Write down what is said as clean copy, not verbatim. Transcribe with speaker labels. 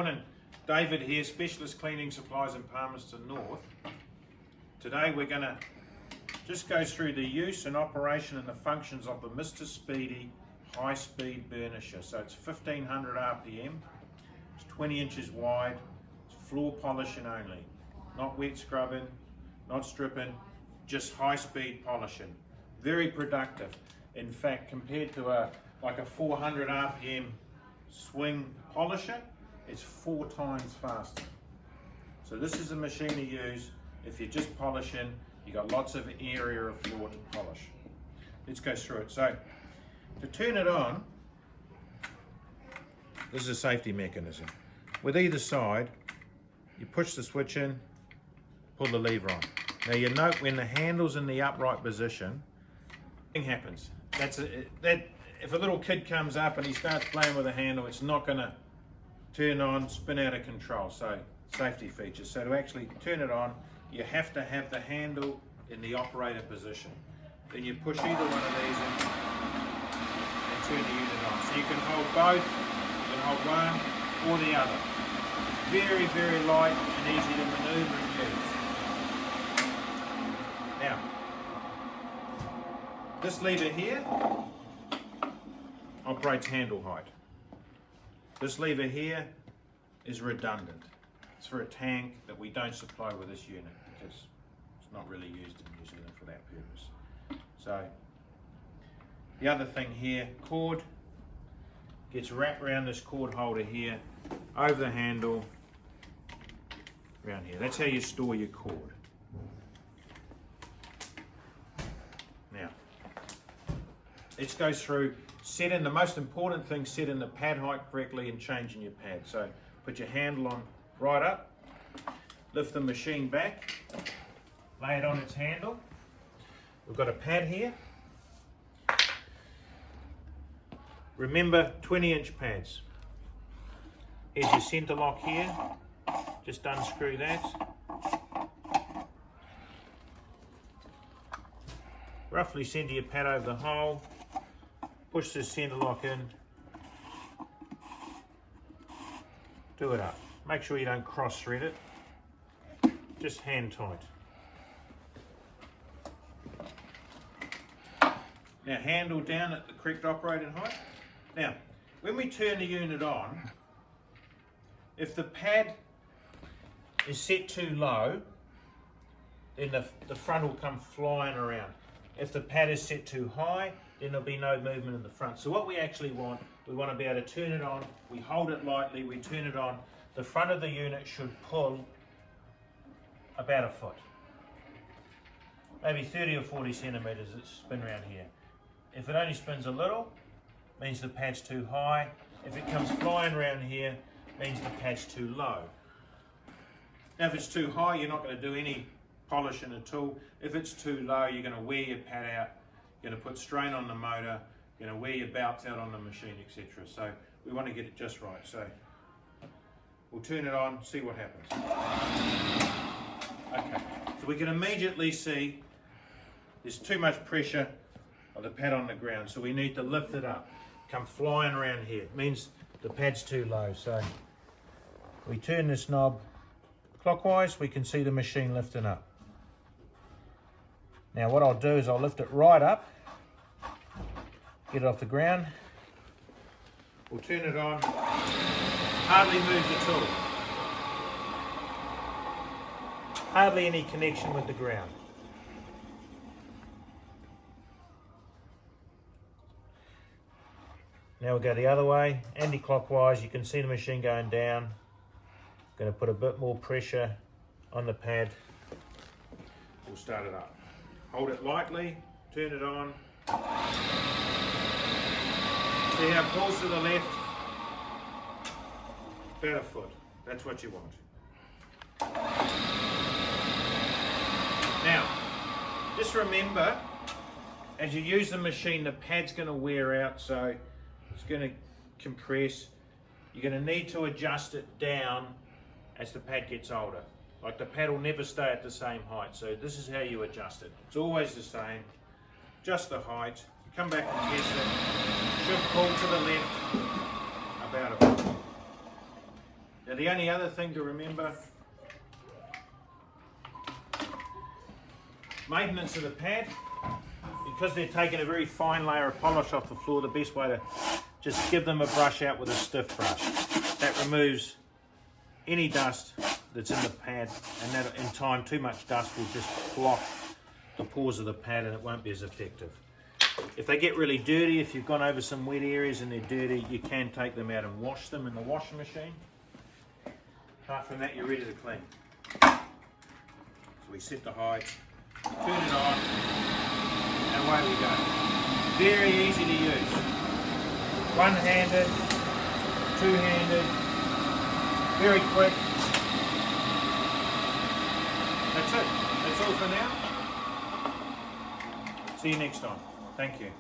Speaker 1: Morning, David here, Specialist Cleaning Supplies in Palmerston North. Today we're going to just go through the use and operation and the functions of the Mr. Speedy high-speed burnisher. So it's 1500 RPM, it's 20 inches wide, it's floor polishing only, not wet scrubbing, not stripping, just high-speed polishing. Very productive. In fact, compared to like a 400 RPM swing polisher, it's 4 times faster. So this is a machine to use if you're just polishing, you've got lots of area of floor to polish. Let's go through it. So to turn it on, this is a safety mechanism. With either side, you push the switch in, pull the lever on. Now you note when the handle's in the upright position, thing happens. If a little kid comes up and he starts playing with the handle, it's not going to turn on, spin out of control. So safety features. So to actually turn it on, you have to have the handle in the operator position. Then you push either one of these in and turn the unit on. So you can hold both, you can hold one or the other. Very, very light and easy to maneuver and use. Now, this lever here operates handle height. This lever here is redundant. It's for a tank that we don't supply with this unit because it's not really used in New Zealand for that purpose. So the other thing here, cord gets wrapped around this cord holder here, over the handle, around here. That's how you store your cord. Now, let's go through setting the most important thing, setting the pad height correctly and changing your pad. So put your handle on right up, lift the machine back, lay it on its handle. We've got a pad here. Remember 20-inch pads. Here's your center lock here. Just unscrew that. Roughly center your pad over the hole. Push this center lock in, do it up. Make sure you don't cross thread it, just hand tight. Now handle down at the correct operating height. Now, when we turn the unit on, if the pad is set too low, then the front will come flying around. If the pad is set too high, then there'll be no movement in the front. So what we actually want, we want to be able to turn it on, we hold it lightly, we turn it on. The front of the unit should pull about a foot. Maybe 30 or 40 centimetres, it spin around here. If it only spins a little, means the pad's too high. If it comes flying around here, means the pad's too low. Now if it's too high, you're not going to do any polishing at all. If it's too low, you're going to wear your pad out. You're going to put strain on the motor, you're going to wear your belts out on the machine, etc. So we want to get it just right. So we'll turn it on, see what happens. Okay, so we can immediately see there's too much pressure of the pad on the ground, so we need to lift it up. Come flying around here. It means the pad's too low. So we turn this knob clockwise, we can see the machine lifting up. Now what I'll do is I'll lift it right up, get it off the ground, we'll turn it on, hardly moves at all. Hardly any connection with the ground. Now we'll go the other way, anti-clockwise, you can see the machine going down. Going to put a bit more pressure on the pad, we'll start it up. Hold it lightly, turn it on. See how it pulls to the left? About a foot. That's what you want. Now, just remember, as you use the machine, the pad's going to wear out, so it's going to compress. You're going to need to adjust it down as the pad gets older. Like the pad will never stay at the same height, so this is how you adjust it. It's always the same, just the height. You come back and test it. Should pull to the left about a foot. Then the only other thing to remember, maintenance of the pad, because they're taking a very fine layer of polish off the floor, the best way to just give them a brush out with a stiff brush. That removes any dust that's in the pad, and that in time too much dust will just block the pores of the pad and it won't be as effective. If they get really dirty, if you've gone over some wet areas and they're dirty, you can take them out and wash them in the washing machine. Apart from that, you're ready to clean. So we set the height, turn it on, and away we go. Very easy to use. One-handed, two-handed, very quick. That's it. That's all for now. See you next time. Thank you.